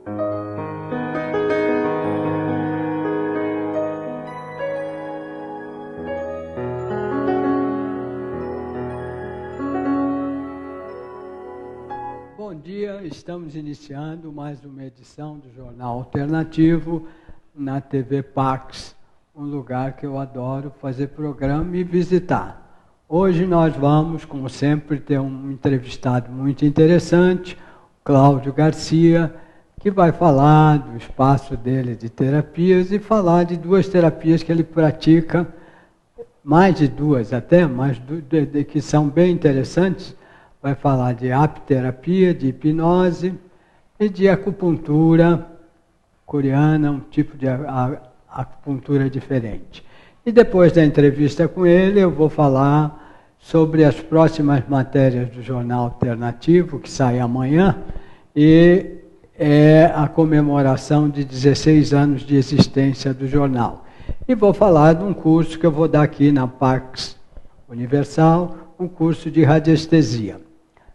Bom dia, estamos iniciando mais uma edição do Jornal Alternativo na TV Pax, um lugar que eu adoro fazer programa e visitar. Hoje nós vamos, como sempre, ter um entrevistado muito interessante, Cláudio Garcia, que vai falar do espaço dele de terapias e falar de duas terapias que ele pratica, mais de duas até, mas que são bem interessantes. Vai falar de apiterapia, de hipnose e de acupuntura coreana, um tipo de acupuntura diferente. E depois da entrevista com ele, eu vou falar sobre as próximas matérias do Jornal Alternativo, que sai amanhã, e é a comemoração de 16 anos de existência do jornal. E vou falar de um curso que eu vou dar aqui na Pax Universal, um curso de radiestesia.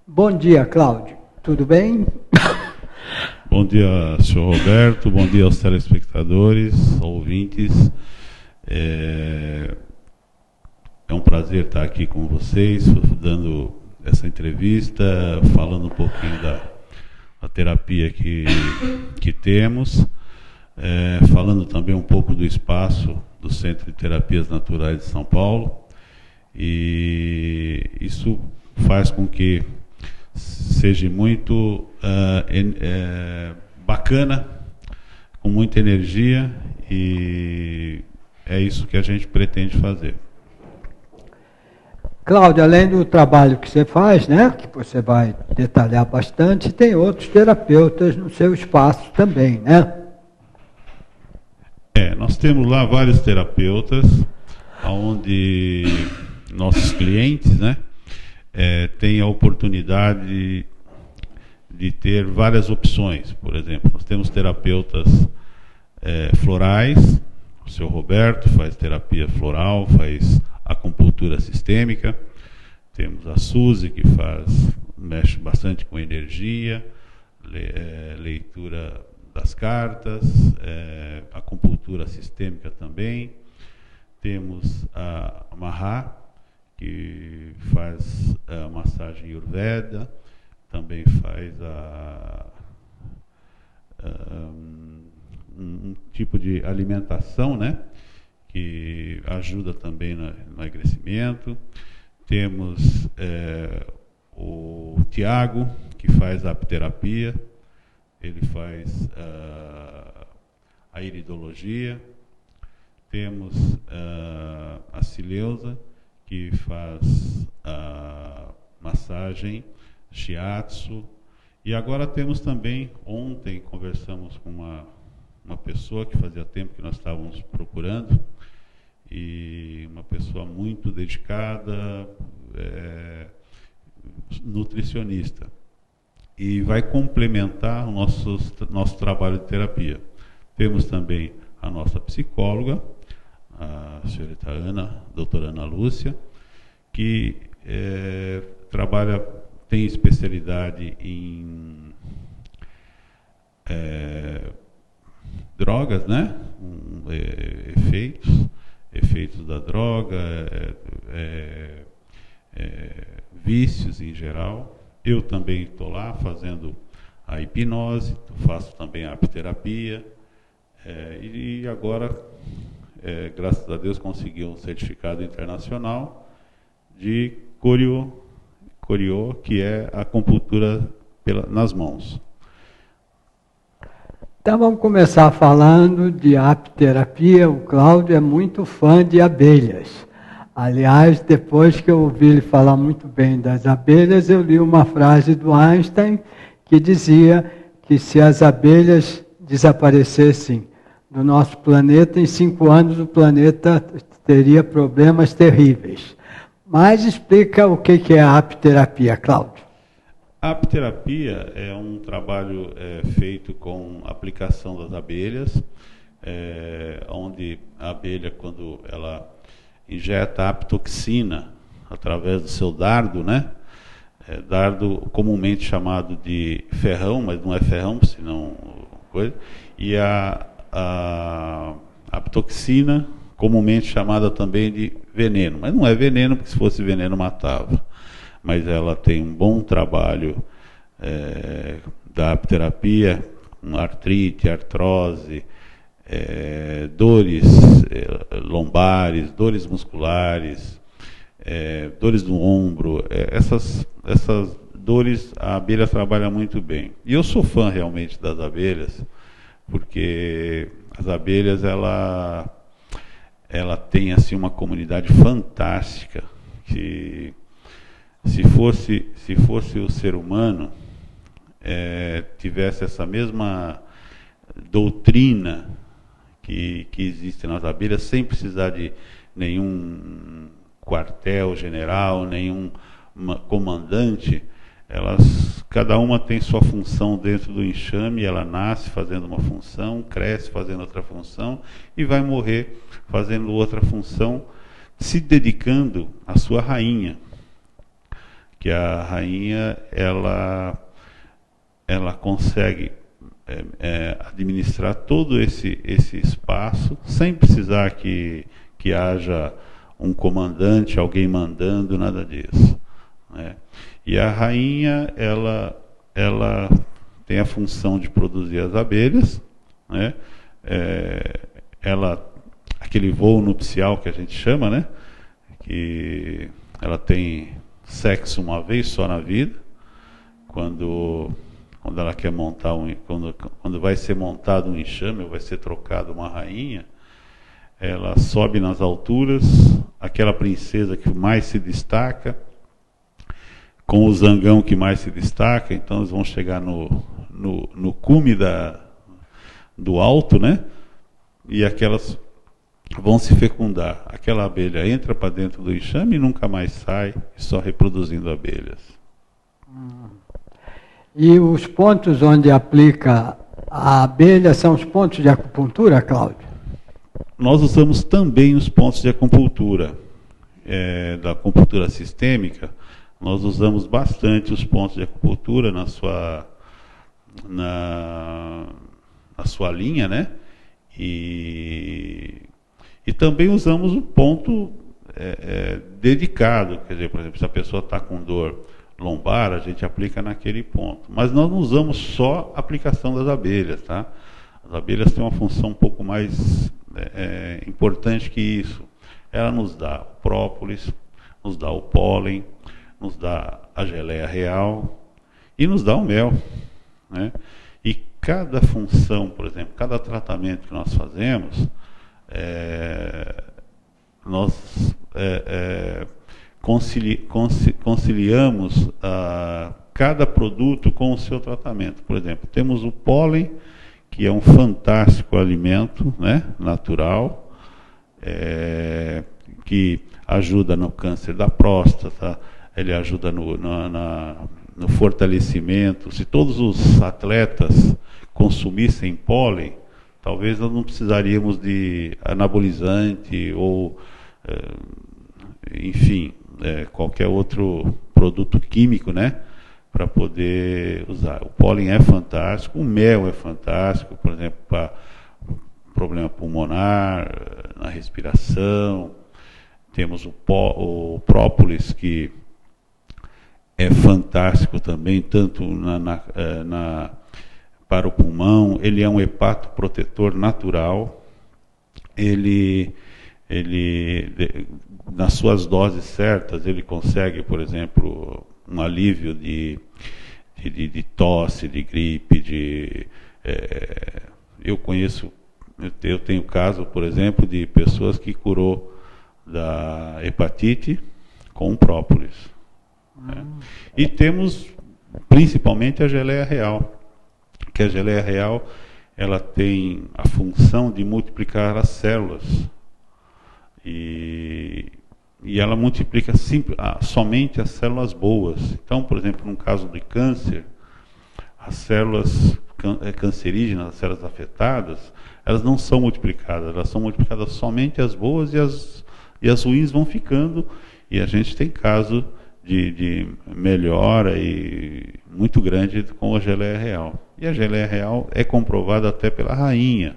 Bom dia, Cláudio. Tudo bem? Bom dia, senhor Roberto. Bom dia aos telespectadores, ouvintes. É um prazer estar aqui com vocês, dando essa entrevista, falando um pouquinho da terapia que temos, falando também um pouco do espaço do Centro de Terapias Naturais de São Paulo. E isso faz com que seja muito bacana, com muita energia, e é isso que a gente pretende fazer. Cláudio, além do trabalho que você faz, né, que você vai detalhar bastante, tem outros terapeutas no seu espaço também, né? Nós temos lá vários terapeutas, onde nossos clientes, né, têm a oportunidade de ter várias opções. Por exemplo, nós temos terapeutas florais. O seu Roberto faz terapia floral, faz acupuntura sistêmica. Temos a Suzy, que mexe bastante com energia, leitura das cartas, acupuntura sistêmica também. Temos a Mahá, que faz a massagem Ayurveda, também faz um tipo de alimentação, né, que ajuda também no emagrecimento. Temos o Tiago, que faz a apiterapia, ele faz a iridologia. Temos a Cileuza, que faz a massagem shiatsu. E agora temos também, ontem conversamos com uma pessoa que fazia tempo que nós estávamos procurando, e uma pessoa muito dedicada, nutricionista, e vai complementar o nosso trabalho de terapia. Temos também a nossa psicóloga, a senhorita Ana, doutora Ana Lúcia, que tem especialidade em drogas, né? Efeitos da droga, vícios em geral. Eu também estou lá fazendo a hipnose, faço também a apiterapia, e agora, graças a Deus, consegui um certificado internacional de Koryo, que é a acupuntura nas mãos. Então vamos começar falando de apiterapia. O Cláudio é muito fã de abelhas. Aliás, depois que eu ouvi ele falar muito bem das abelhas, eu li uma frase do Einstein que dizia que se as abelhas desaparecessem do nosso planeta, em 5 anos o planeta teria problemas terríveis. Mas explica o que é a apiterapia, Cláudio. A apiterapia é um trabalho feito com aplicação das abelhas, onde a abelha, quando ela injeta a apitoxina através do seu dardo, né? Dardo comumente chamado de ferrão, mas não é ferrão, senão coisa. E a aptoxina, comumente chamada também de veneno. Mas não é veneno, porque se fosse veneno matava. Mas ela tem um bom trabalho da apiterapia, com artrite, artrose, dores lombares, dores musculares, dores no ombro. Essas dores a abelha trabalha muito bem. E eu sou fã realmente das abelhas, porque as abelhas ela tem assim uma comunidade fantástica, que se fosse o ser humano tivesse essa mesma doutrina que existe nas abelhas, sem precisar de nenhum quartel-general, nenhum comandante, cada uma tem sua função dentro do enxame. Ela nasce fazendo uma função, cresce fazendo outra função e vai morrer fazendo outra função, se dedicando à sua rainha, que a rainha ela consegue administrar todo esse espaço sem precisar que haja um comandante, alguém mandando, nada disso, né? E a rainha ela tem a função de produzir as abelhas, né? Aquele voo nupcial que a gente chama, né? Que ela tem sexo uma vez só na vida, quando ela quer montar quando vai ser montado um enxame, ou vai ser trocado uma rainha, ela sobe nas alturas, aquela princesa que mais se destaca, com o zangão que mais se destaca. Então eles vão chegar no cume do alto, né? E aquelas vão se fecundar. Aquela abelha entra para dentro do enxame e nunca mais sai, só reproduzindo abelhas. E os pontos onde aplica a abelha são os pontos de acupuntura, Cláudio? Nós usamos também os pontos de acupuntura, da acupuntura sistêmica. Nós usamos bastante os pontos de acupuntura na sua linha, né? E também usamos o ponto dedicado. Quer dizer, por exemplo, se a pessoa está com dor lombar, a gente aplica naquele ponto. Mas nós não usamos só a aplicação das abelhas, tá? As abelhas têm uma função um pouco mais importante que isso. Ela nos dá o própolis, nos dá o pólen, nos dá a geleia real e nos dá o mel, né? E cada função, por exemplo, cada tratamento que nós fazemos, nós conciliamos cada produto com o seu tratamento. Por exemplo, temos o pólen, que é um fantástico alimento, né, natural, que ajuda no câncer da próstata, ele ajuda no fortalecimento. Se todos os atletas consumissem pólen, talvez nós não precisaríamos de anabolizante ou, enfim, qualquer outro produto químico, né, para poder usar. O pólen é fantástico, o mel é fantástico, por exemplo, para problema pulmonar, na respiração. Temos o própolis, que é fantástico também, tanto para o pulmão. Ele é um hepatoprotetor natural. Ele nas suas doses certas, ele consegue, por exemplo, um alívio de tosse, de gripe, eu tenho caso, por exemplo, de pessoas que curou da hepatite com própolis. Né? E temos principalmente a geleia real, que a geleia real ela tem a função de multiplicar as células, e ela multiplica somente as células boas. Então, por exemplo, no caso de câncer, as células cancerígenas, as células afetadas, elas não são multiplicadas, elas são multiplicadas somente as boas, e as ruins vão ficando, e a gente tem caso de melhora muito grande com a geleia real. E a geleia real é comprovada até pela rainha,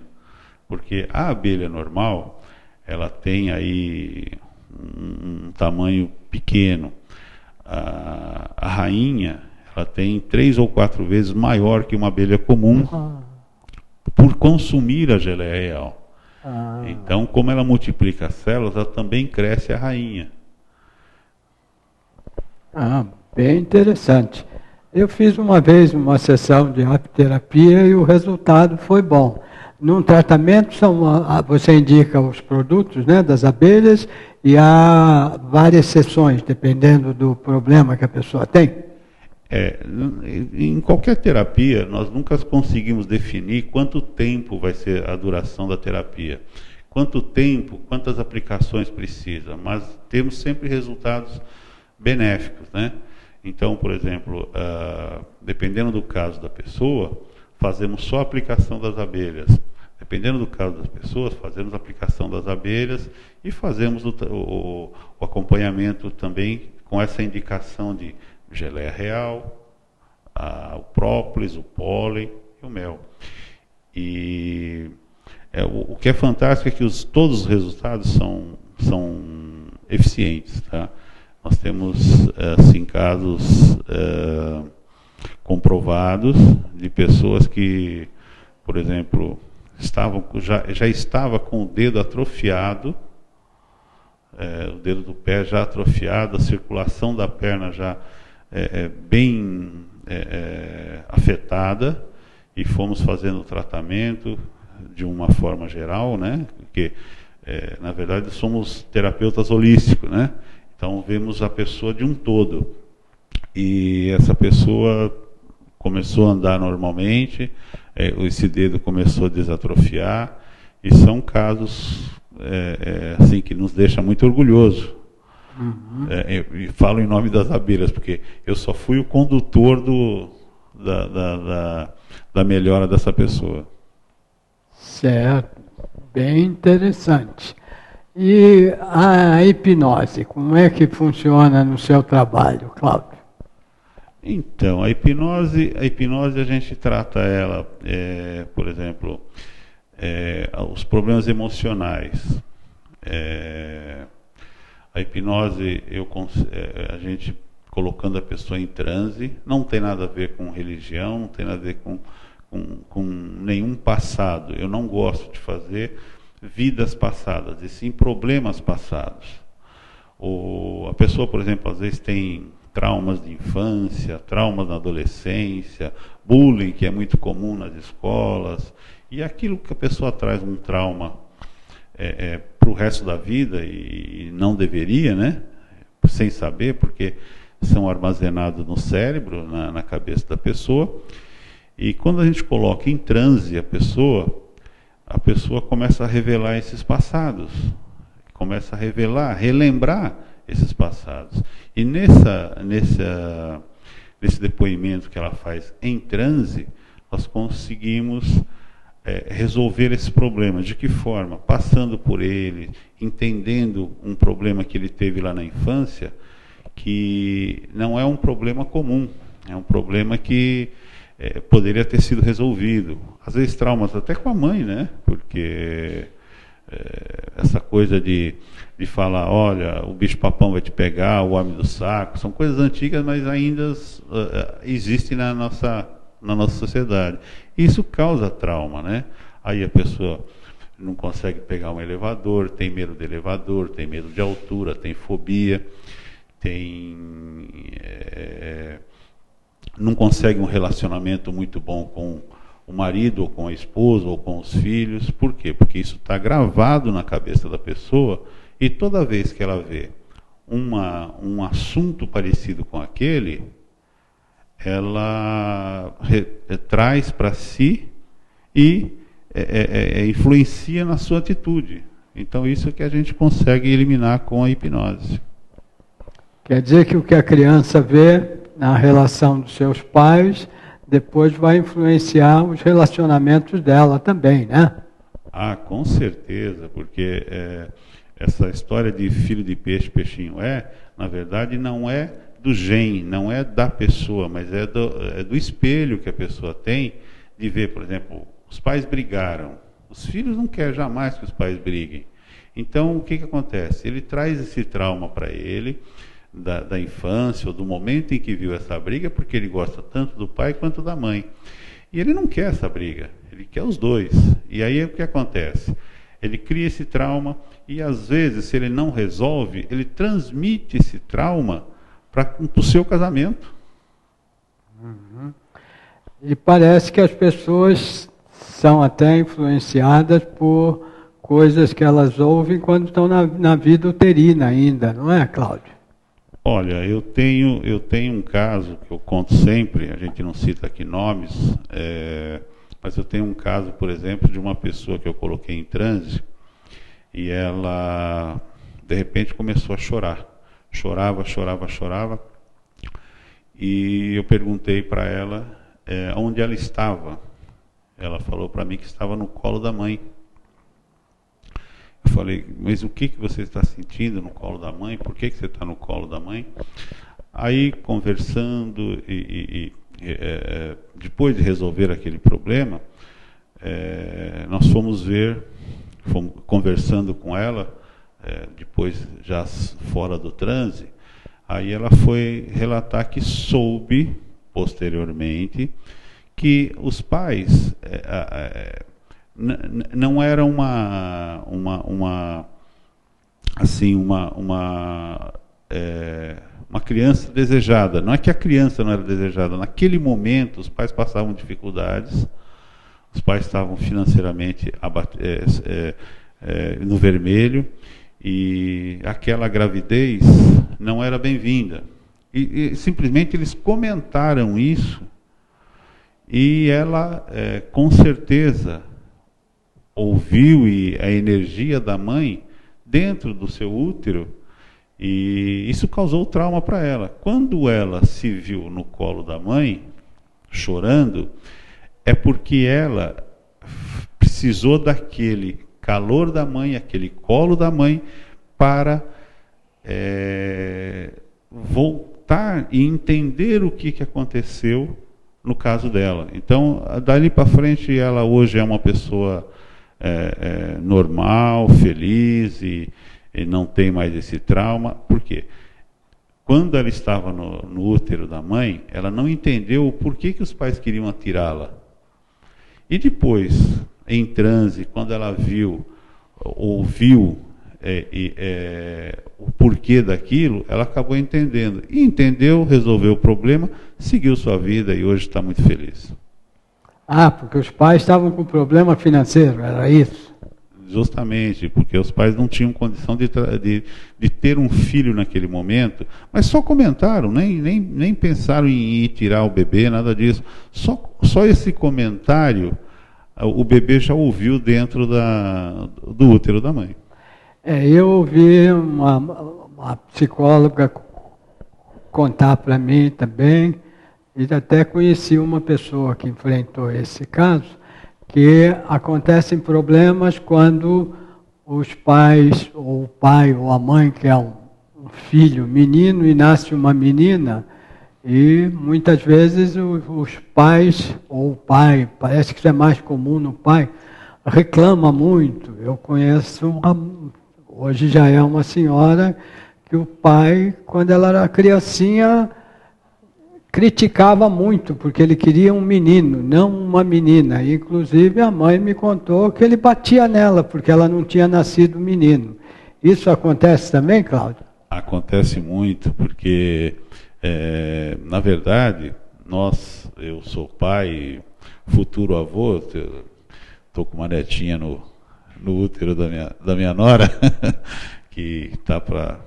porque a abelha normal, ela tem aí um tamanho pequeno. A rainha, ela tem 3 ou 4 vezes maior que uma abelha comum por consumir a geleia real. Então, como ela multiplica as células, ela também cresce a rainha. Bem interessante. Eu fiz uma vez uma sessão de apiterapia e o resultado foi bom. Num tratamento, você indica os produtos, né, das abelhas e há várias sessões, dependendo do problema que a pessoa tem. Em qualquer terapia, nós nunca conseguimos definir quanto tempo vai ser a duração da terapia. Quanto tempo, quantas aplicações precisa, mas temos sempre resultados benéficos, né? Então, por exemplo, dependendo do caso da pessoa, fazemos só a aplicação das abelhas. Dependendo do caso das pessoas, fazemos a aplicação das abelhas e fazemos o acompanhamento também com essa indicação de geleia real, o própolis, o pólen e o mel. E o que é fantástico é que todos os resultados são eficientes, tá? Nós temos, assim, casos comprovados de pessoas que, por exemplo, já estava com o dedo atrofiado, o dedo do pé já atrofiado, a circulação da perna já bem afetada, e fomos fazendo o tratamento de uma forma geral, né? Porque, na verdade, somos terapeutas holísticos, né? Então, vemos a pessoa de um todo. E essa pessoa começou a andar normalmente, esse dedo começou a desatrofiar, e são casos assim, que nos deixam muito orgulhosos. E falo em nome das abelhas, porque eu só fui o condutor da melhora dessa pessoa. Certo, bem interessante. E a hipnose, como é que funciona no seu trabalho, Cláudio? Então, a hipnose a gente trata ela, por exemplo, os problemas emocionais. A hipnose, a gente colocando a pessoa em transe, não tem nada a ver com religião, não tem nada a ver com nenhum passado. Eu não gosto de fazer vidas passadas, e sim problemas passados. A pessoa, por exemplo, às vezes tem traumas de infância, traumas na adolescência, bullying, que é muito comum nas escolas, e aquilo que a pessoa traz um trauma para o resto da vida, e não deveria, né? Sem saber, porque são armazenados no cérebro, na cabeça da pessoa, e quando a gente coloca em transe a pessoa começa a revelar esses passados, começa a relembrar esses passados. E nesse depoimento que ela faz em transe, nós conseguimos resolver esse problema. De que forma? Passando por ele, entendendo um problema que ele teve lá na infância, que não é um problema comum, é um problema que poderia ter sido resolvido. Às vezes traumas até com a mãe, né? Porque essa coisa de falar, olha, o bicho-papão vai te pegar, o homem do saco, são coisas antigas, mas ainda existem na nossa sociedade. Isso causa trauma, né? Aí a pessoa não consegue pegar um elevador, tem medo de elevador, tem medo de altura, tem fobia, não consegue um relacionamento muito bom com o marido, ou com a esposa, ou com os filhos. Por quê? Porque isso está gravado na cabeça da pessoa, e toda vez que ela vê um assunto parecido com aquele, ela traz para si e influencia na sua atitude. Então, isso que a gente consegue eliminar com a hipnose. Quer dizer que o que a criança vê na relação dos seus pais, depois vai influenciar os relacionamentos dela também, né? Com certeza, porque essa história de filho de peixe, peixinho na verdade, não é do gene, não é da pessoa, mas é do espelho que a pessoa tem, de ver, por exemplo, os pais brigaram. Os filhos não querem jamais que os pais briguem. Então, o que acontece? Ele traz esse trauma para ele, da infância, ou do momento em que viu essa briga, porque ele gosta tanto do pai quanto da mãe. E ele não quer essa briga, ele quer os dois. E aí o que acontece? Ele cria esse trauma e, às vezes, se ele não resolve, ele transmite esse trauma para o seu casamento. Uhum. E parece que as pessoas são até influenciadas por coisas que elas ouvem quando estão na vida uterina ainda, não é, Cláudio? Olha, eu tenho um caso que eu conto sempre, a gente não cita aqui nomes, mas eu tenho um caso, por exemplo, de uma pessoa que eu coloquei em transe e ela, de repente, começou a chorar. Chorava. E eu perguntei para ela onde ela estava. Ela falou para mim que estava no colo da mãe. Eu falei, mas o que você está sentindo no colo da mãe? Por que você está no colo da mãe? Aí, conversando depois de resolver aquele problema, nós fomos conversando com ela, depois já fora do transe, aí ela foi relatar que soube, posteriormente, que os pais não era uma criança desejada. Não é que a criança não era desejada. Naquele momento, os pais passavam dificuldades, os pais estavam financeiramente no vermelho, e aquela gravidez não era bem-vinda. E simplesmente eles comentaram isso, e ela, com certeza, ouviu a energia da mãe dentro do seu útero, e isso causou trauma para ela. Quando ela se viu no colo da mãe, chorando, é porque ela precisou daquele calor da mãe, aquele colo da mãe, para voltar e entender o que aconteceu no caso dela. Então, dali para frente, ela hoje é uma pessoa normal, feliz, e não tem mais esse trauma. Por quê? Quando ela estava no útero da mãe, ela não entendeu o porquê que os pais queriam atirá-la. E depois, em transe, quando ela ouviu o porquê daquilo, ela acabou entendendo. E entendeu, resolveu o problema, seguiu sua vida e hoje está muito feliz. Ah, porque os pais estavam com problema financeiro, era isso? Justamente, porque os pais não tinham condição de ter um filho naquele momento, mas só comentaram, nem pensaram em ir tirar o bebê, nada disso. Só esse comentário, o bebê já ouviu dentro do útero da mãe. Eu ouvi uma psicóloga contar para mim também, e até conheci uma pessoa que enfrentou esse caso, que acontecem problemas quando os pais, ou o pai ou a mãe quer um filho menino e nasce uma menina, e muitas vezes os pais, ou o pai, parece que isso é mais comum no pai, reclama muito. Eu conheço hoje já é uma senhora que o pai, quando ela era criancinha, criticava muito, porque ele queria um menino, não uma menina. Inclusive a mãe me contou que ele batia nela, porque ela não tinha nascido menino. Isso acontece também, Cláudio? Acontece muito, porque, na verdade, eu sou pai, futuro avô, estou com uma netinha no útero da minha nora, que está para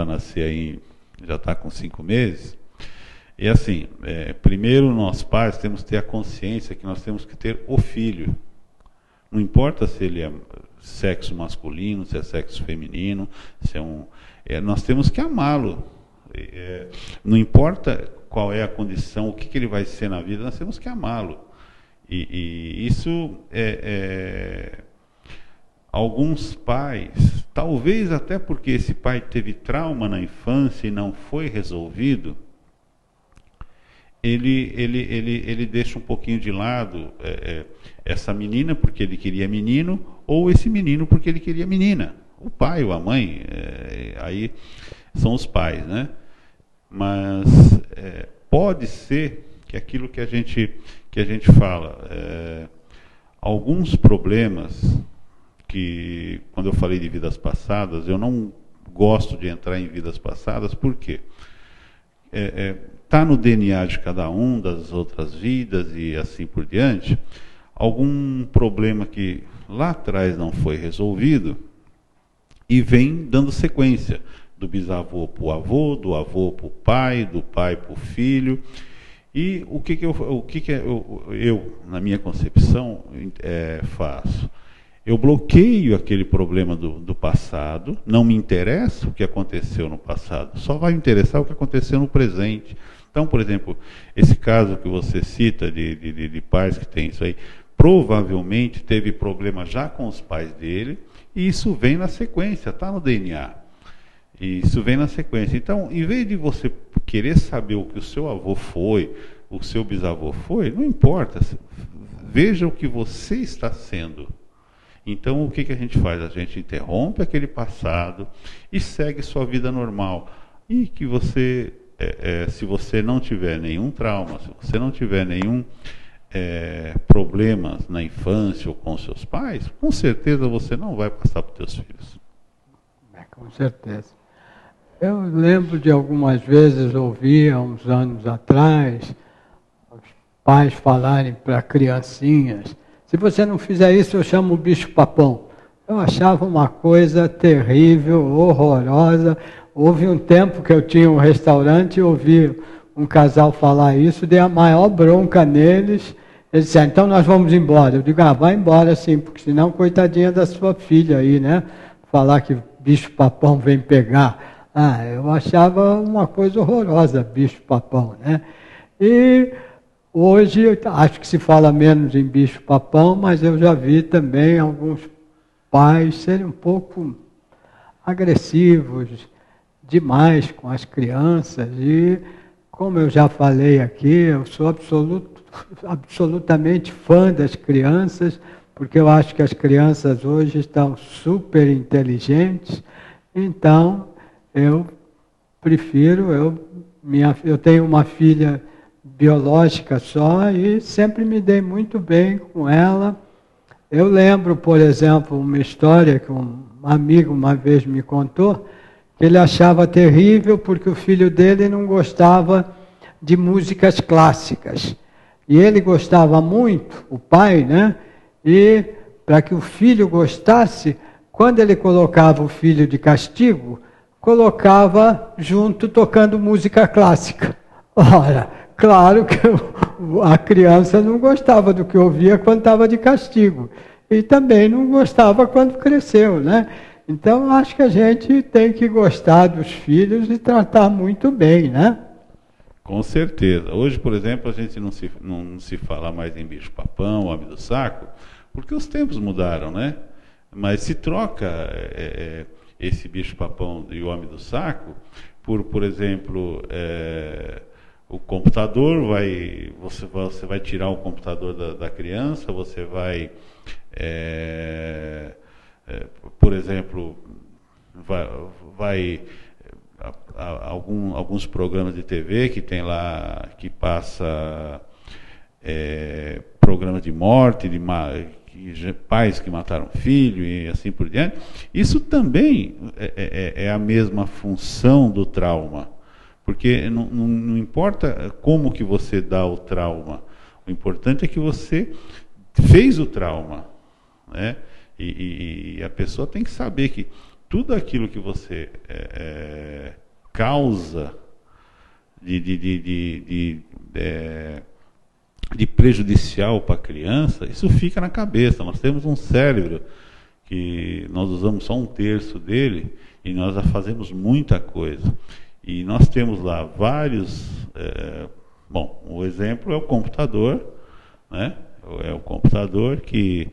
nascer aí, já está com 5 meses. E assim, primeiro nós pais temos que ter a consciência que nós temos que ter o filho. Não importa se ele é sexo masculino, se é sexo feminino, se nós temos que amá-lo. Não importa qual é a condição, o que ele vai ser na vida, nós temos que amá-lo. E isso alguns pais, talvez até porque esse pai teve trauma na infância e não foi resolvido, ele deixa um pouquinho de lado essa menina porque ele queria menino, ou esse menino porque ele queria menina. O pai ou a mãe, aí são os pais, né? Mas pode ser que aquilo que a gente fala, alguns problemas que, quando eu falei de vidas passadas, eu não gosto de entrar em vidas passadas, por quê? Está no DNA de cada um, das outras vidas e assim por diante, algum problema que lá atrás não foi resolvido e vem dando sequência, do bisavô para o avô, do avô para o pai, do pai para o filho. E o que eu, na minha concepção, faço? Eu bloqueio aquele problema do passado, não me interessa o que aconteceu no passado, só vai me interessar o que aconteceu no presente. Então, por exemplo, esse caso que você cita de pais que tem isso aí, provavelmente teve problema já com os pais dele, e isso vem na sequência, está no DNA. E isso vem na sequência. Então, em vez de você querer saber o que o seu avô foi, o seu bisavô foi, não importa, veja o que você está sendo. Então, o que a gente faz? A gente interrompe aquele passado e segue sua vida normal. E que você, se você não tiver nenhum trauma, se você não tiver nenhum problema na infância ou com seus pais, com certeza você não vai passar para os seus filhos. Com certeza. Eu lembro de algumas vezes ouvir, há uns anos atrás, os pais falarem para criancinhas: se você não fizer isso, eu chamo o bicho-papão. Eu achava uma coisa terrível, horrorosa. Houve um tempo que eu tinha um restaurante e ouvi um casal falar isso, dei a maior bronca neles. Eles disseram: então nós vamos embora. Eu digo: vai embora sim, porque senão coitadinha da sua filha aí, né? Falar que bicho-papão vem pegar. Eu achava uma coisa horrorosa, bicho-papão, né? E hoje, acho que se fala menos em bicho-papão, mas eu já vi também alguns pais serem um pouco agressivos demais com as crianças. E, como eu já falei aqui, eu sou absolutamente fã das crianças, porque eu acho que as crianças hoje estão super inteligentes. Então, eu prefiro, eu tenho uma filha biológica só e sempre me dei muito bem com ela. Eu lembro, por exemplo, uma história que um amigo uma vez me contou, que ele achava terrível porque o filho dele não gostava de músicas clássicas. E ele gostava muito, o pai, né? E para que o filho gostasse, quando ele colocava o filho de castigo, colocava junto tocando música clássica. Ora, claro que a criança não gostava do que ouvia quando estava de castigo. E também não gostava quando cresceu, né? Então, acho que a gente tem que gostar dos filhos e tratar muito bem, né? Com certeza. Hoje, por exemplo, a gente não se fala mais em bicho-papão, homem do saco, porque os tempos mudaram, né? Mas se troca esse bicho-papão e o homem do saco por exemplo, o computador, você vai tirar o computador da criança, você vai, por exemplo, alguns programas de TV que tem lá, que passa programas de morte, pais que mataram filho e assim por diante. Isso também é a mesma função do trauma, porque não importa como que você dá o trauma, o importante é que você fez o trauma, né? E a pessoa tem que saber que tudo aquilo que você causa de prejudicial para a criança, isso fica na cabeça. Nós temos um cérebro que nós usamos só 1/3 dele e nós já fazemos muita coisa. E nós temos lá vários... o exemplo é o computador, né? É o computador que,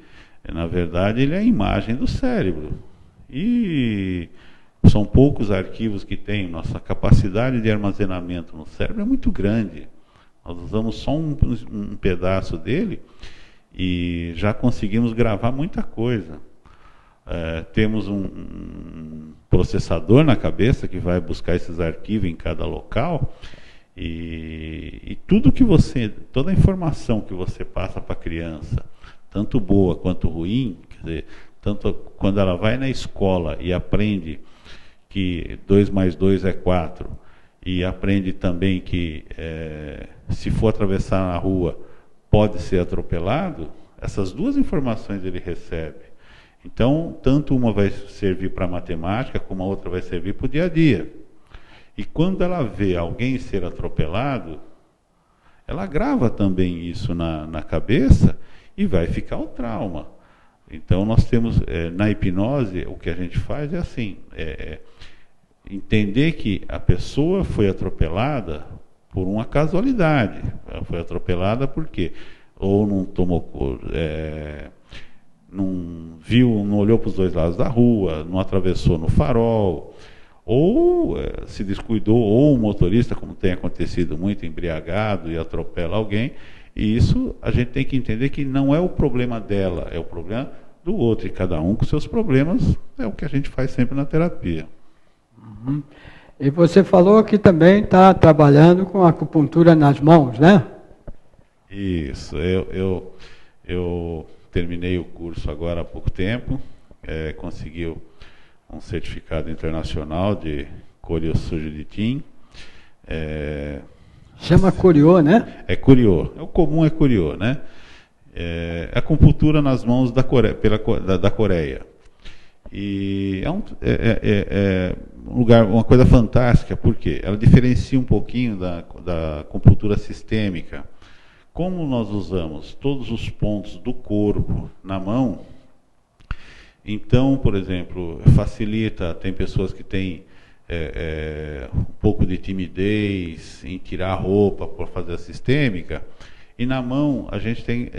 na verdade, ele é a imagem do cérebro. E são poucos arquivos que tem. Nossa capacidade de armazenamento no cérebro é muito grande. Nós usamos só um pedaço dele e já conseguimos gravar muita coisa. Temos um processador na cabeça que vai buscar esses arquivos em cada local e toda a informação que você passa para a criança, tanto boa quanto ruim, quer dizer, tanto quando ela vai na escola e aprende que 2 mais 2 é 4, e aprende também que se for atravessar na rua pode ser atropelado, essas duas informações ele recebe. Então, tanto uma vai servir para a matemática, como a outra vai servir para o dia a dia. E quando ela vê alguém ser atropelado, ela grava também isso na cabeça e vai ficar o trauma. Então, nós temos, na hipnose, o que a gente faz é assim, entender que a pessoa foi atropelada por uma casualidade. Ela foi atropelada por quê? Ou não tomou... não viu, não olhou para os dois lados da rua, não atravessou no farol, ou se descuidou, ou o motorista, como tem acontecido muito, embriagado e atropela alguém, e isso a gente tem que entender que não é o problema dela, é o problema do outro, e cada um com seus problemas, é o que a gente faz sempre na terapia. Uhum. E você falou que também está trabalhando com acupuntura nas mãos, né? Isso, eu terminei o curso agora há pouco tempo, consegui um certificado internacional de Koryo Sujudichin. Chama Koryo, né? É Koryo, o comum é Koryo, né? Acupuntura nas mãos da Coreia. E é um lugar, uma coisa fantástica, porque ela diferencia um pouquinho da acupuntura sistêmica. Como nós usamos todos os pontos do corpo na mão, então, por exemplo, facilita, tem pessoas que têm um pouco de timidez em tirar a roupa para fazer a sistêmica, e na mão a gente tem...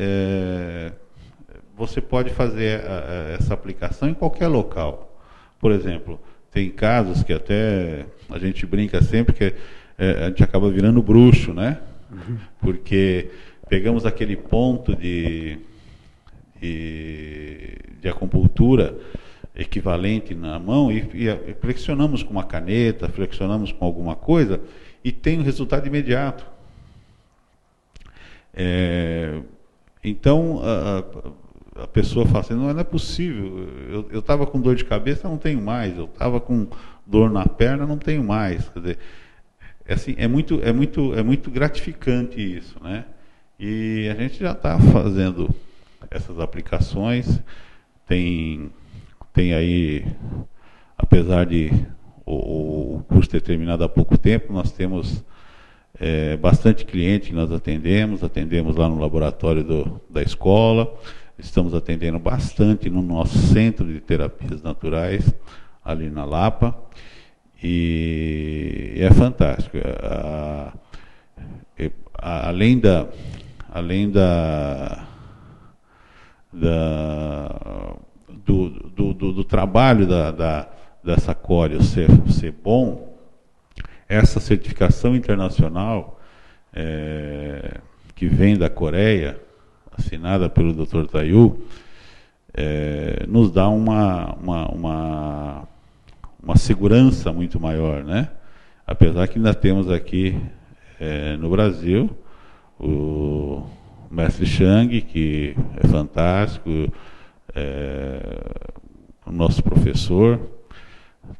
você pode fazer essa aplicação em qualquer local. Por exemplo, tem casos que até a gente brinca sempre que a gente acaba virando bruxo, né? Porque pegamos aquele ponto de acupuntura equivalente na mão e flexionamos com uma caneta, flexionamos com alguma coisa e tem um resultado imediato. Então, a pessoa fala assim, não é possível, eu estava com dor de cabeça, não tenho mais, eu estava com dor na perna, não tenho mais. Quer dizer, assim, é muito gratificante isso, né? E a gente já está fazendo essas aplicações, tem aí, apesar de o curso ter terminado há pouco tempo, nós temos bastante cliente que nós atendemos lá no laboratório da escola, estamos atendendo bastante no nosso centro de terapias naturais, ali na Lapa, e é fantástico. Além do trabalho dessa Koryo ser bom, essa certificação internacional que vem da Coreia, assinada pelo Dr. Tayu, nos dá uma segurança muito maior, né? Apesar que ainda temos aqui no Brasil o mestre Chang, que é fantástico, o nosso professor,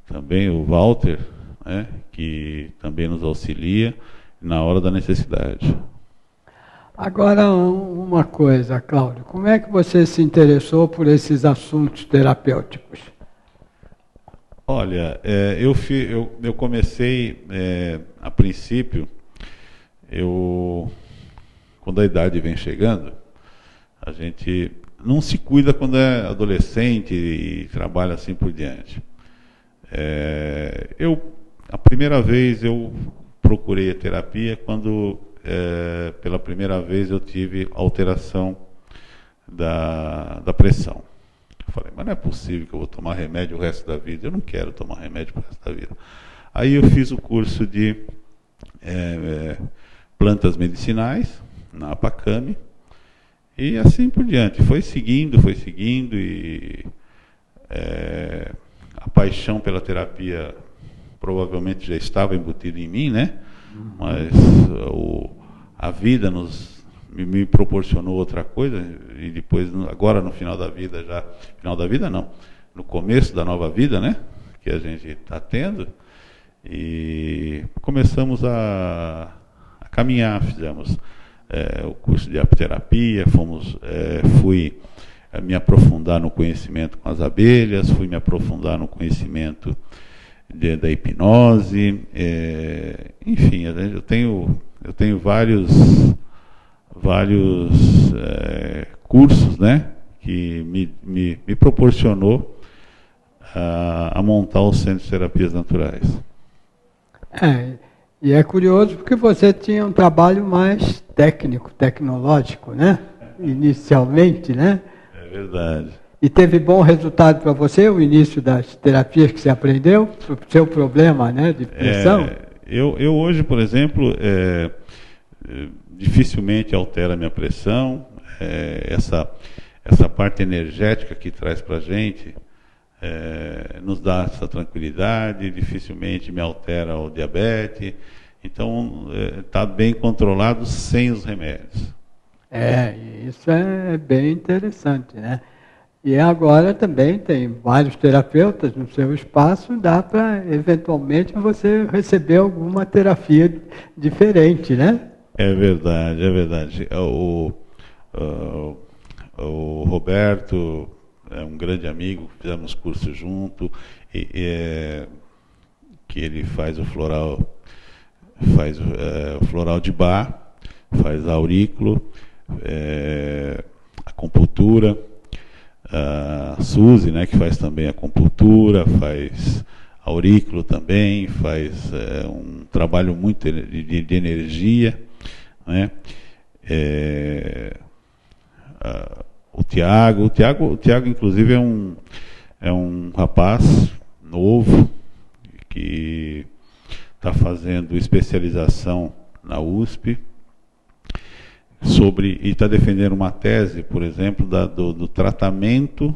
também o Walter, né, que também nos auxilia na hora da necessidade. Agora, uma coisa, Cláudio, como é que você se interessou por esses assuntos terapêuticos? Olha, eu comecei, a princípio, quando a idade vem chegando, a gente não se cuida quando é adolescente e trabalha assim por diante. A primeira vez eu procurei a terapia quando, pela primeira vez, eu tive alteração da pressão. Eu falei, mas não é possível que eu vou tomar remédio o resto da vida. Eu não quero tomar remédio o resto da vida. Aí eu fiz o curso de plantas medicinais, na APACAME, e assim por diante. Foi seguindo, e a paixão pela terapia provavelmente já estava embutida em mim, né? Mas a vida me proporcionou outra coisa, e depois, agora no final da vida no começo da nova vida, né? Que a gente está tendo, e começamos a caminhar, fizemos o curso de apiterapia, fui me aprofundar no conhecimento com as abelhas, fui me aprofundar no conhecimento da hipnose, enfim, eu tenho vários cursos, né, que me proporcionou a montar o Centro de Terapias Naturais. E é curioso porque você tinha um trabalho mais técnico, tecnológico, né? Inicialmente, né? É verdade. E teve bom resultado para você o início das terapias que você aprendeu, para o seu problema, né, de pressão? Eu hoje, por exemplo, dificilmente altera a minha pressão. Essa parte energética que traz para a gente nos dá essa tranquilidade, dificilmente me altera o diabetes. Então, está bem controlado sem os remédios. Isso é bem interessante, né? E agora também tem vários terapeutas no seu espaço, dá para, eventualmente, você receber alguma terapia diferente, né? É verdade. O Roberto é um grande amigo, fizemos curso junto, que ele faz o floral de Bach, faz aurículo, acupuntura. A Suzy, né, que faz também acupuntura, faz aurículo também, faz um trabalho muito de energia, né? O Tiago inclusive é um rapaz novo que está fazendo especialização na USP e está defendendo uma tese, por exemplo, do tratamento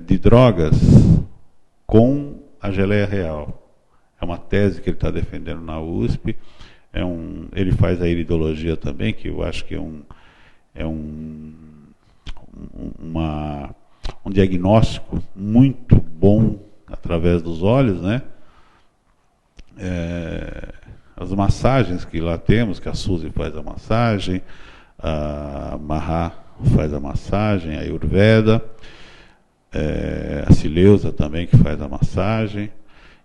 de drogas com a geleia real. É uma tese que ele está defendendo na USP. Ele faz a iridologia também, que eu acho que é um diagnóstico muito bom através dos olhos, né? As massagens que lá temos, que a Suzy faz a massagem, a Mahá faz a massagem, a Ayurveda, a Sileuza também que faz a massagem,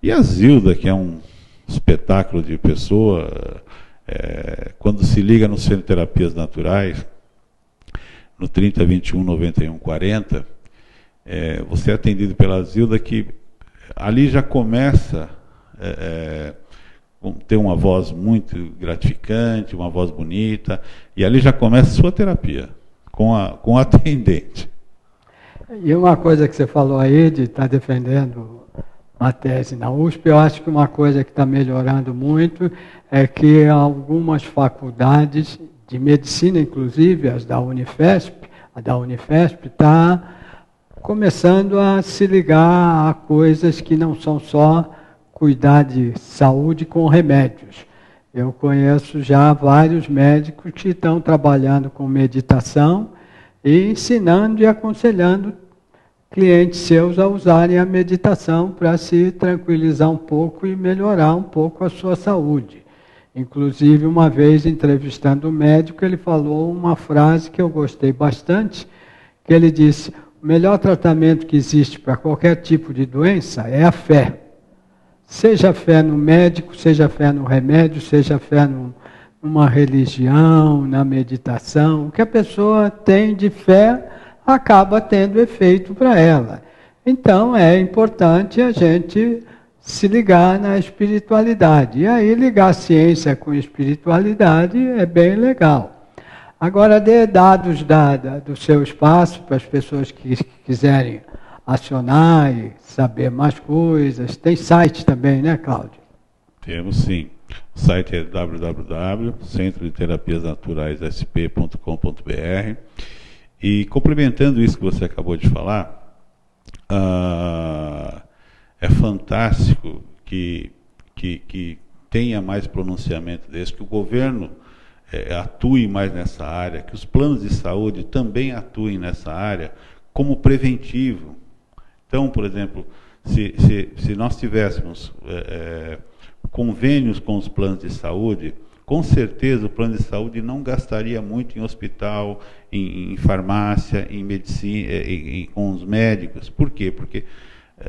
e a Zilda, que é um espetáculo de pessoa, quando se liga no Centro de Terapias Naturais, no 3021 91 40, você é atendido pela Zilda, que ali já começa ter uma voz muito gratificante, uma voz bonita, e ali já começa a sua terapia, com a atendente. E uma coisa que você falou aí, de estar defendendo uma tese na USP, eu acho que uma coisa que está melhorando muito é que algumas faculdades de medicina, inclusive a da Unifesp está começando a se ligar a coisas que não são só cuidar de saúde com remédios. Eu conheço já vários médicos que estão trabalhando com meditação e ensinando e aconselhando clientes seus a usarem a meditação para se tranquilizar um pouco e melhorar um pouco a sua saúde. Inclusive, uma vez entrevistando um médico, ele falou uma frase que eu gostei bastante, que ele disse: o melhor tratamento que existe para qualquer tipo de doença é a fé. Seja fé no médico, seja fé no remédio, seja fé numa religião, na meditação. O que a pessoa tem de fé acaba tendo efeito para ela. Então é importante a gente se ligar na espiritualidade. E aí ligar a ciência com a espiritualidade é bem legal. Agora dê dados do seu espaço para as pessoas que quiserem acionar e saber mais coisas. Tem site também, né, Cláudio? Temos sim. O site é www.centrodeterapiasnaturaissp.com.br. E complementando isso que você acabou de falar, é fantástico que tenha mais pronunciamento desse, que o governo atue mais nessa área, que os planos de saúde também atuem nessa área como preventivo. Então, por exemplo, se nós tivéssemos convênios com os planos de saúde, com certeza o plano de saúde não gastaria muito em hospital, em farmácia, em medicina, com os médicos. Por quê? Porque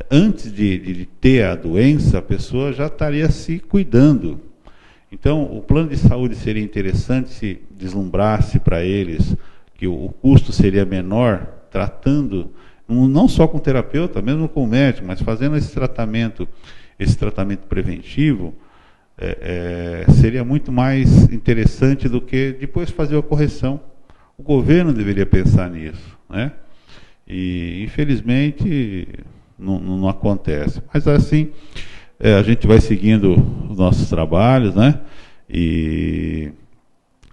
antes de ter a doença, a pessoa já estaria se cuidando. Então, o plano de saúde seria interessante se deslumbrasse para eles que o custo seria menor, tratando, não só com o terapeuta, mesmo com o médico, mas fazendo esse tratamento preventivo, seria muito mais interessante do que depois fazer a correção. O governo deveria pensar nisso, né? E, infelizmente, não acontece. Mas, assim, a gente vai seguindo os nossos trabalhos, né? E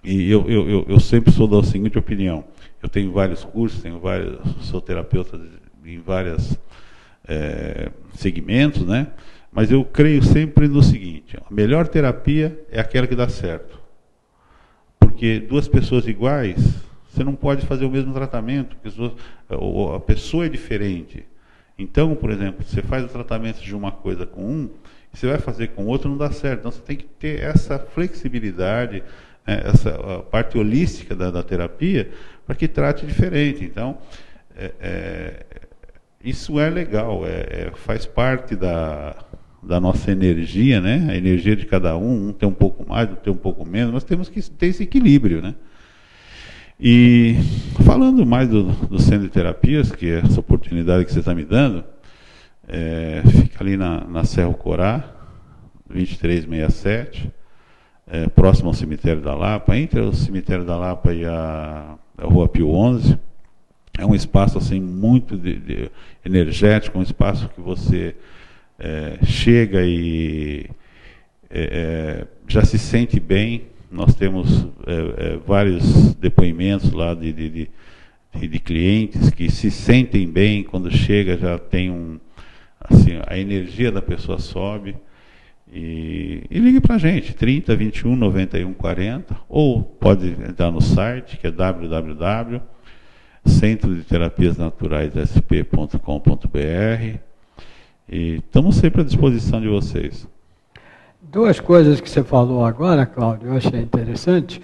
eu sempre sou da seguinte opinião. Eu tenho vários cursos, sou terapeuta em vários segmentos, né? Mas eu creio sempre no seguinte: a melhor terapia é aquela que dá certo. Porque duas pessoas iguais, você não pode fazer o mesmo tratamento, porque a pessoa é diferente. Então, por exemplo, você faz o tratamento de uma coisa com um, e você vai fazer com o outro, não dá certo. Então, você tem que ter essa flexibilidade, essa parte holística da terapia, para que trate diferente. Então, isso é legal, faz parte da nossa energia, né? A energia de cada um tem um pouco mais, outro tem um pouco menos, mas temos que ter esse equilíbrio, né? E falando mais do Centro de Terapias, que é essa oportunidade que você está me dando, fica ali na Cerro Corá, 2367, próximo ao Cemitério da Lapa, entre o Cemitério da Lapa e a Rua Pio 11. É um espaço assim muito energético, um espaço que você chega e já se sente bem. Nós temos vários depoimentos lá de clientes que se sentem bem quando chega, já tem assim, a energia da pessoa sobe. E ligue para a gente, 30 21 91 40, ou pode entrar no site, que é www.centrodeterapiasnaturaissp.com.br, e estamos sempre à disposição de vocês. Duas coisas que você falou agora, Cláudio, eu achei interessante.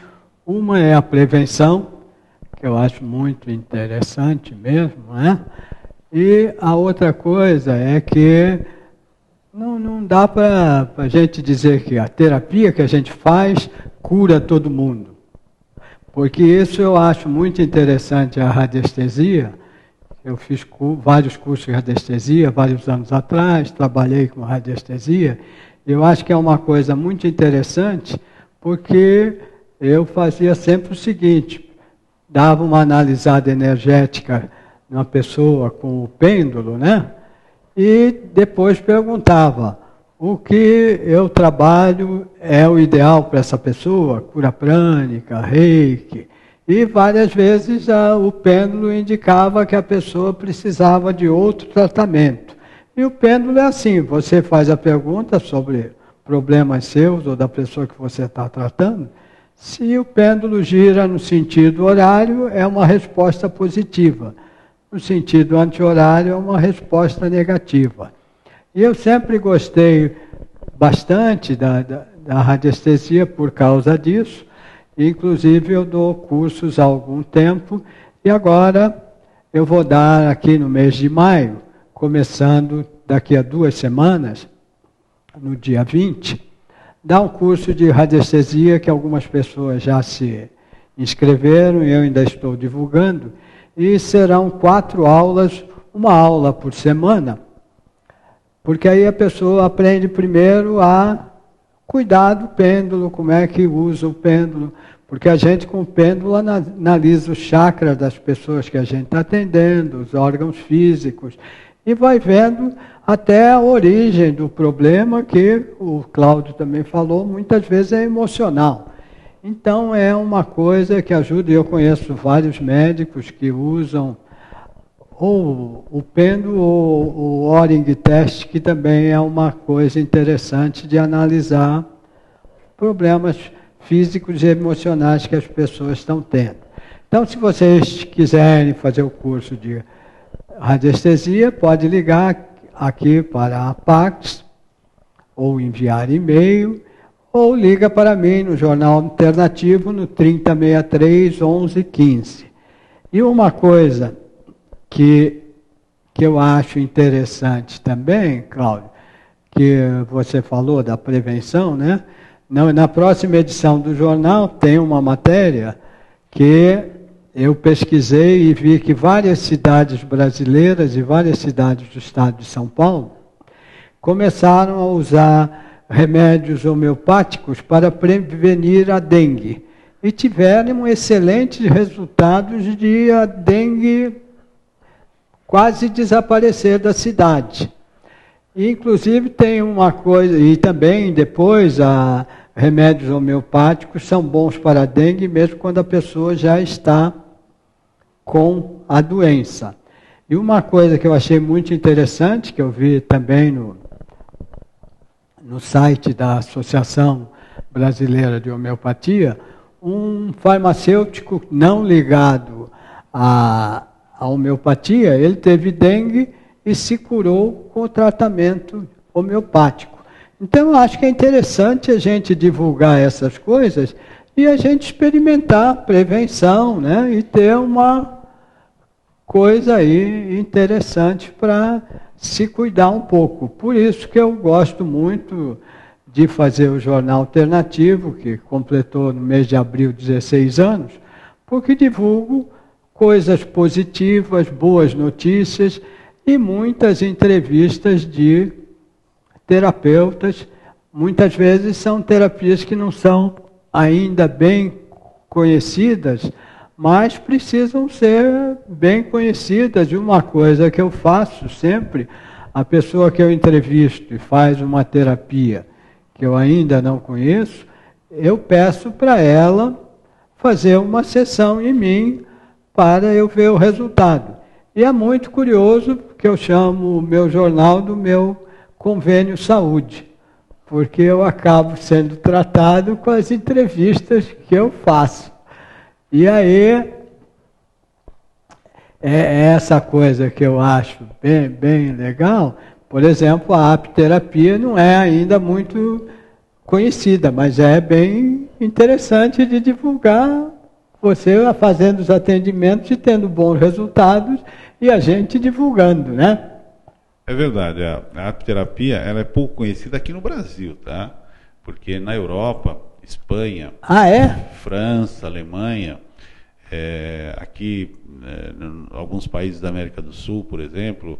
Uma é a prevenção, que eu acho muito interessante mesmo, né? E a outra coisa é que não dá para a gente dizer que a terapia que a gente faz cura todo mundo. Porque isso eu acho muito interessante, a radiestesia. Eu fiz vários cursos de radiestesia vários anos atrás, trabalhei com radiestesia. Eu acho que é uma coisa muito interessante, porque eu fazia sempre o seguinte: dava uma analisada energética numa pessoa com o pêndulo, né? E depois perguntava: o que eu trabalho é o ideal para essa pessoa? Cura prânica, reiki. E várias vezes o pêndulo indicava que a pessoa precisava de outro tratamento. E o pêndulo é assim: você faz a pergunta sobre problemas seus ou da pessoa que você está tratando. Se o pêndulo gira no sentido horário, é uma resposta positiva. No sentido anti-horário, é uma resposta negativa. E eu sempre gostei bastante da radiestesia por causa disso. Inclusive, eu dou cursos há algum tempo. E agora eu vou dar aqui no mês de maio, começando daqui a 2 semanas, no dia 20, dar um curso de radiestesia que algumas pessoas já se inscreveram e eu ainda estou divulgando. E serão 4 aulas, uma aula por semana, porque aí a pessoa aprende primeiro a cuidar do pêndulo, como é que usa o pêndulo, porque a gente com o pêndulo analisa os chakras das pessoas que a gente está atendendo, os órgãos físicos, e vai vendo até a origem do problema, que o Cláudio também falou, muitas vezes é emocional. Então é uma coisa que ajuda, e eu conheço vários médicos que usam ou o pêndulo ou o Oring test, que também é uma coisa interessante de analisar problemas físicos e emocionais que as pessoas estão tendo. Então, se vocês quiserem fazer o curso de radiestesia, pode ligar aqui para a Pax, ou enviar e-mail, ou liga para mim no Jornal Alternativo no 3063 1115. E uma coisa que eu acho interessante também, Cláudio, que você falou da prevenção, né? Na próxima edição do jornal tem uma matéria que eu pesquisei e vi que várias cidades brasileiras e várias cidades do estado de São Paulo começaram a usar remédios homeopáticos para prevenir a dengue. E tiveram excelentes resultados de a dengue quase desaparecer da cidade. E, inclusive, tem uma coisa, e também depois remédios homeopáticos são bons para a dengue, mesmo quando a pessoa já está com a doença. E uma coisa que eu achei muito interessante, que eu vi também no site da Associação Brasileira de Homeopatia, um farmacêutico não ligado à homeopatia, ele teve dengue e se curou com o tratamento homeopático. Então, eu acho que é interessante a gente divulgar essas coisas e a gente experimentar prevenção, né? E ter uma coisa aí interessante para se cuidar um pouco. Por isso que eu gosto muito de fazer o Jornal Alternativo, que completou no mês de abril 16 anos, porque divulgo coisas positivas, boas notícias e muitas entrevistas de terapeutas. Muitas vezes são terapias que não são ainda bem conhecidas, mas precisam ser bem conhecidas. E uma coisa que eu faço sempre, a pessoa que eu entrevisto e faz uma terapia que eu ainda não conheço, eu peço para ela fazer uma sessão em mim para eu ver o resultado. E é muito curioso que eu chamo o meu jornal do meu convênio saúde, porque eu acabo sendo tratado com as entrevistas que eu faço. E aí, é essa coisa que eu acho bem legal. Por exemplo, a apiterapia não é ainda muito conhecida, mas é bem interessante de divulgar, você fazendo os atendimentos e tendo bons resultados e a gente divulgando, né? É verdade, a apiterapia ela é pouco conhecida aqui no Brasil, tá? Porque na Europa, Espanha, França, Alemanha, aqui alguns países da América do Sul, por exemplo,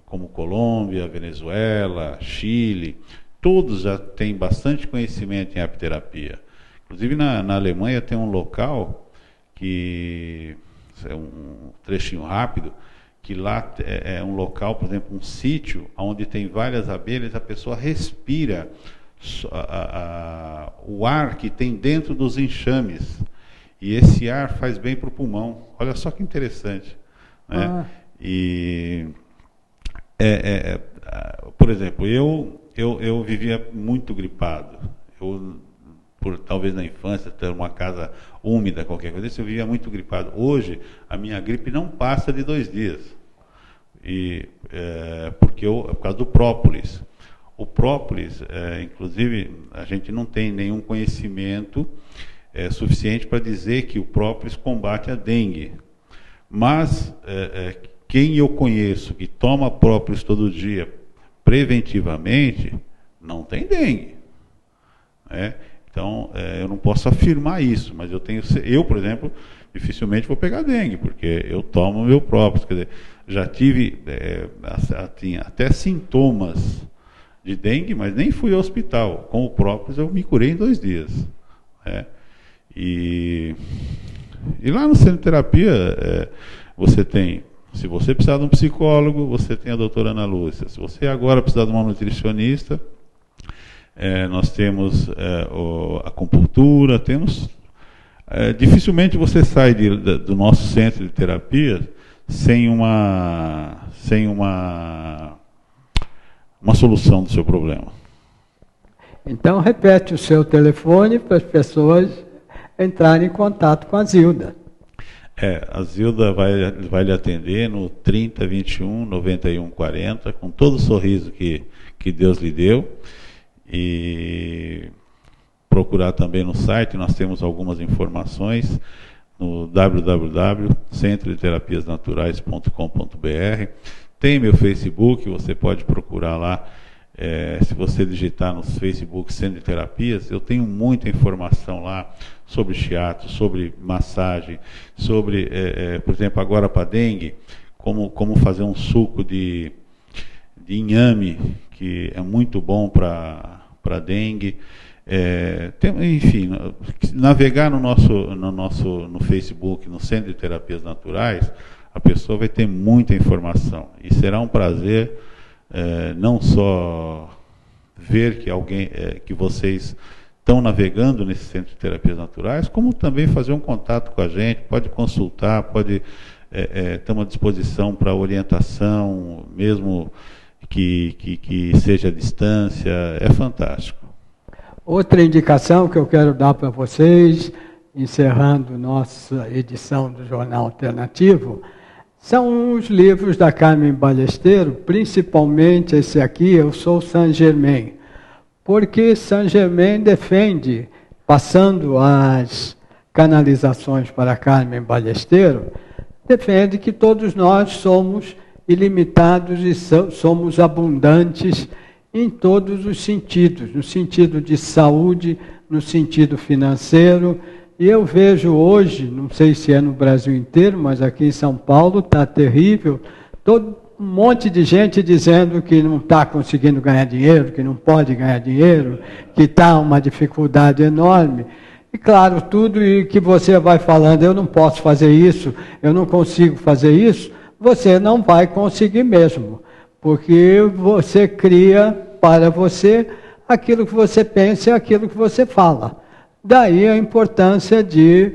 como Colômbia, Venezuela, Chile, todos já têm bastante conhecimento em apiterapia. Inclusive na Alemanha tem um local que é um trechinho rápido, que lá é um local, por exemplo, um sítio onde tem várias abelhas, a pessoa respira o ar que tem dentro dos enxames. E esse ar faz bem para o pulmão. Olha só que interessante. Né? E, por exemplo, eu vivia muito gripado. Por talvez na infância ter uma casa úmida, qualquer coisa, eu vivia muito gripado. Hoje, a minha gripe não passa de 2 dias. Por causa do própolis. O própolis, inclusive, a gente não tem nenhum conhecimento suficiente para dizer que o própolis combate a dengue. Mas quem eu conheço que toma própolis todo dia preventivamente, não tem dengue. Então, eu não posso afirmar isso, mas eu, por exemplo, dificilmente vou pegar dengue, porque eu tomo o meu próprio. Quer dizer, já tive até sintomas de dengue, mas nem fui ao hospital. Com o próprio, eu me curei em 2 dias. E lá no centro de terapia, você tem Se você precisar de um psicólogo, você tem a doutora Ana Lúcia. Se você agora precisar de uma nutricionista, nós temos a acupuntura, temos... dificilmente você sai do nosso centro de terapia sem uma solução do seu problema. Então, repete o seu telefone para as pessoas entrarem em contato com a Zilda. A Zilda vai lhe atender no 30 21 91 40, com todo o sorriso que Deus lhe deu. E procurar também no site, nós temos algumas informações no www.centrodeterapiasnaturais.com.br. Tem meu Facebook, você pode procurar lá. Se você digitar no Facebook Centro de Terapias, eu tenho muita informação lá sobre shiatsu, sobre massagem, sobre, por exemplo, agora para dengue, como fazer um suco de inhame, que é muito bom para dengue. Enfim, navegar no Facebook, no Centro de Terapias Naturais, a pessoa vai ter muita informação. E será um prazer não só ver que vocês estão navegando nesse Centro de Terapias Naturais, como também fazer um contato com a gente, pode consultar, pode ter uma disposição para orientação, mesmo que seja à distância, é fantástico. Outra indicação que eu quero dar para vocês, encerrando nossa edição do Jornal Alternativo, são os livros da Carmen Ballesteros, principalmente esse aqui, Eu Sou Saint-Germain. Porque Saint-Germain defende, passando as canalizações para Carmen Ballesteros, defende que todos nós somos ilimitados e somos abundantes em todos os sentidos, no sentido de saúde, no sentido financeiro. E eu vejo hoje, não sei se é no Brasil inteiro, mas aqui em São Paulo está terrível, um monte de gente dizendo que não está conseguindo ganhar dinheiro, que não pode ganhar dinheiro, que está uma dificuldade enorme. E claro, tudo que você vai falando, eu não posso fazer isso, eu não consigo fazer isso, você não vai conseguir mesmo, porque você cria para você aquilo que você pensa e aquilo que você fala. Daí a importância de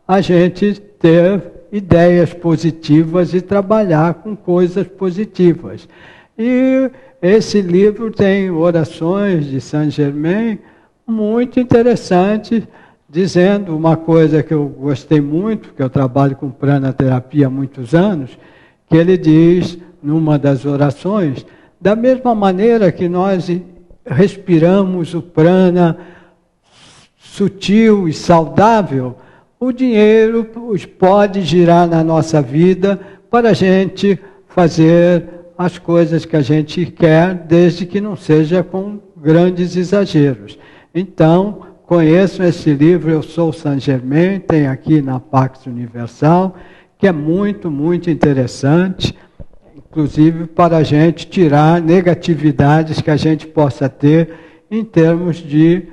a gente ter ideias positivas e trabalhar com coisas positivas. E esse livro tem orações de Saint-Germain muito interessantes, dizendo uma coisa que eu gostei muito, que eu trabalho com pranaterapia há muitos anos, que ele diz, numa das orações, da mesma maneira que nós respiramos o prana sutil e saudável, o dinheiro pode girar na nossa vida para a gente fazer as coisas que a gente quer, desde que não seja com grandes exageros. Então, conheçam esse livro, Eu Sou Saint-Germain, tem aqui na Pax Universal, que é muito, muito interessante, inclusive para a gente tirar negatividades que a gente possa ter em termos de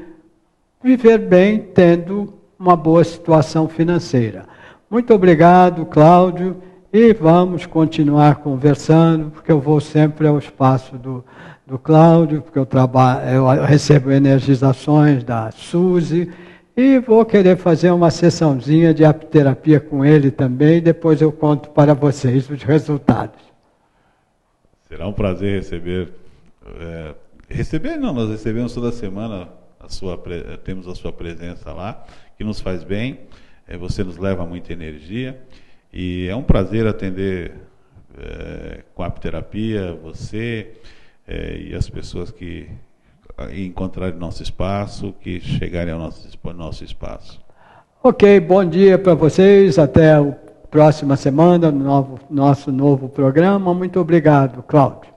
viver bem, tendo uma boa situação financeira. Muito obrigado, Cláudio, e vamos continuar conversando, porque eu vou sempre ao espaço do Cláudio, porque eu recebo energizações da Suzy, e vou querer fazer uma sessãozinha de apiterapia com ele também, e depois eu conto para vocês os resultados. Será um prazer receber. Nós recebemos toda semana, temos a sua presença lá, que nos faz bem, você nos leva muita energia, e é um prazer atender com a apiterapia, você e as pessoas que encontrarem nosso espaço, que chegarem ao nosso espaço. Ok, bom dia para vocês, até a próxima semana, no nosso novo programa. Muito obrigado, Cláudio.